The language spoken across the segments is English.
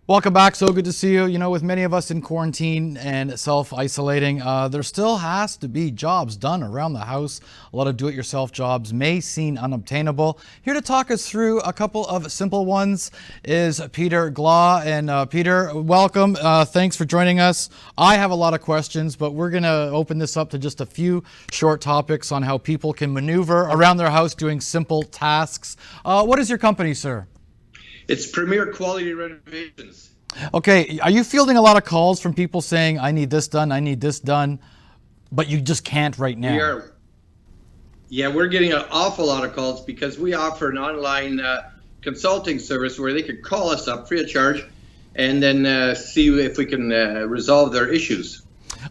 Welcome back. So good to see you. You know, with many of us in quarantine and self-isolating, there still has to be jobs done around the house. A lot of do-it-yourself jobs may seem unobtainable. Here to talk us through a couple of simple ones is Peter Glaw. And Peter, welcome. Thanks for joining us. I have a lot of questions, but we're going to open this up to just a few short topics on how people can maneuver around their house doing simple tasks. What is your company, sir? It's Premier Quality Renovations. Okay, are you fielding a lot of calls from people saying, I need this done, but you just can't right now? We're getting an awful lot of calls because we offer an online consulting service where they could call us up free of charge and then see if we can resolve their issues.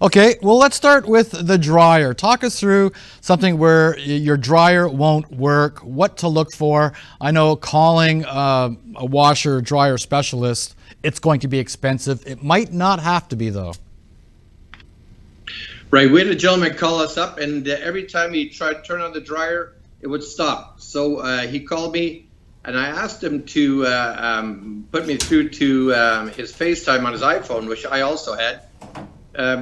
Okay, well, let's start with the dryer. Talk us through something where your dryer won't work, what to look for. I know calling a washer dryer specialist, it's going to be expensive. It might not have to be, though. Right, we had a gentleman call us up, and every time he tried to turn on the dryer, it would stop. So he called me, and I asked him to put me through to his FaceTime on his iPhone, which I also had.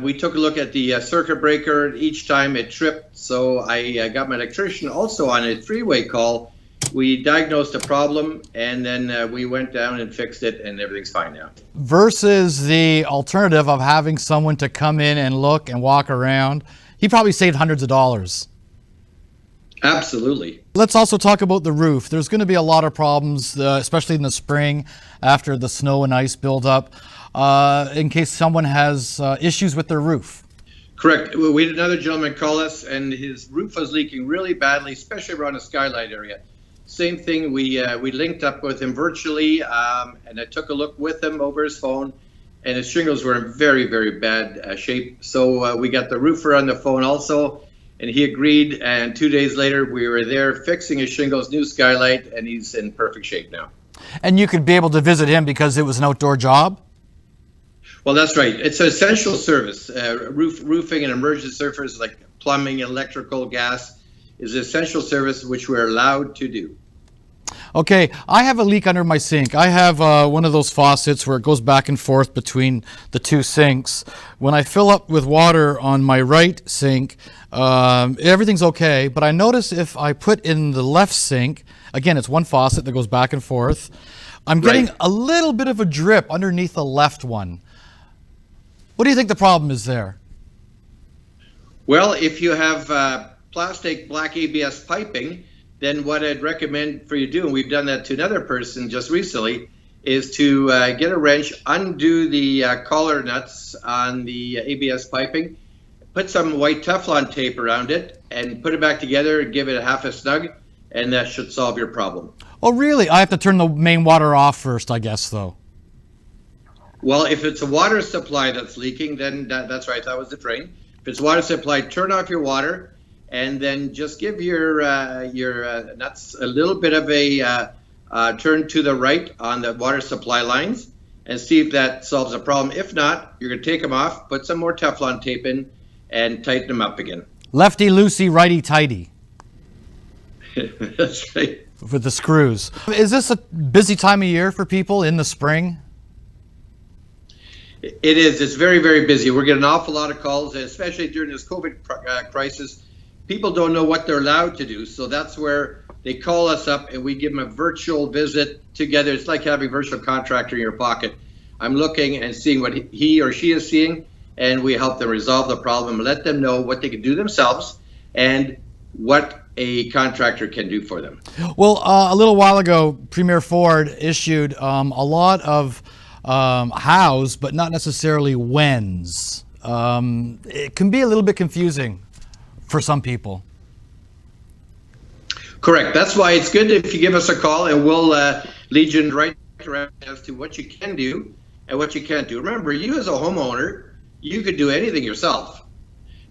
We took a look at the circuit breaker. Each time it tripped, so I got my electrician also on a three-way call. We diagnosed the problem, and then we went down and fixed it, and everything's fine now. Versus the alternative of having someone to come in and look and walk around, he probably saved hundreds of dollars. Absolutely. Let's also talk about the roof. There's going to be a lot of problems, especially in the spring after the snow and ice build up. In case someone has issues with their roof. Correct. We had another gentleman call us, and his roof was leaking really badly, especially around the skylight area. Same thing, we linked up with him virtually, and I took a look with him over his phone, and his shingles were in very, very bad shape. So we got the roofer on the phone also, and he agreed, and 2 days later we were there fixing his shingles, new skylight, and he's in perfect shape now. And you could be able to visit him because it was an outdoor job? Well, that's right. It's an essential service. Roofing and emergency services like plumbing, electrical, gas is an essential service which we're allowed to do. Okay, I have a leak under my sink. I have one of those faucets where it goes back and forth between the two sinks. When I fill up with water on my right sink, everything's okay, but I notice if I put in the left sink, again, it's one faucet that goes back and forth, I'm getting a little bit of a drip underneath the left one. What do you think the problem is there? Well, if you have plastic black ABS piping, then what I'd recommend for you to do, and we've done that to another person just recently, is to get a wrench, undo the collar nuts on the ABS piping, put some white Teflon tape around it, and put it back together and give it a half a snug, and that should solve your problem. Oh, really? I have to turn the main water off first, I guess, though. Well, if it's a water supply that's leaking, then that's right, that was the drain. If it's water supply, turn off your water, and then just give your nuts a little bit of a turn to the right on the water supply lines, and see if that solves the problem. If not, you're going to take them off, put some more Teflon tape in, and tighten them up again. Lefty loosey, righty tighty. That's right. With the screws. Is this a busy time of year for people in the spring? It is. It's very, very busy. We're getting an awful lot of calls, especially during this COVID crisis. People don't know what they're allowed to do. So that's where they call us up and we give them a virtual visit together. It's like having a virtual contractor in your pocket. I'm looking and seeing what he or she is seeing, and we help them resolve the problem, let them know what they can do themselves and what a contractor can do for them. Well, a little while ago, Premier Ford issued a lot of hows, but not necessarily whens. It can be a little bit confusing for some people. Correct. That's why it's good if you give us a call, and we'll lead you in the right direction as to what you can do and what you can't do. Remember, you as a homeowner, you could do anything yourself,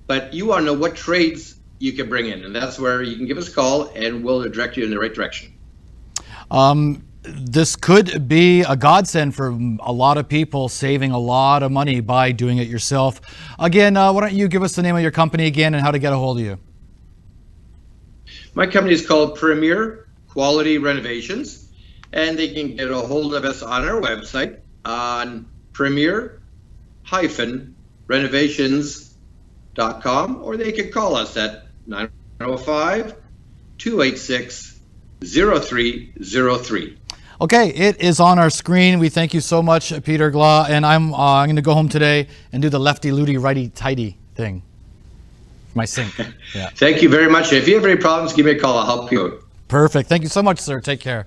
but you want to know what trades you can bring in, and that's where you can give us a call and we'll direct you in the right direction. This could be a godsend for a lot of people, saving a lot of money by doing it yourself. Again, why don't you give us the name of your company again and how to get a hold of you? My company is called Premier Quality Renovations, and they can get a hold of us on our website, on premier-renovations.com, or they can call us at 905-286-0303. Okay, it is on our screen. We thank you so much, Peter Glaw, and I'm going to go home today and do the lefty-loody, righty-tighty thing. My sink. Yeah. Thank you very much. If you have any problems, give me a call. I'll help you out. Perfect. Thank you so much, sir. Take care.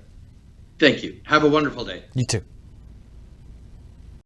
Thank you. Have a wonderful day. You too.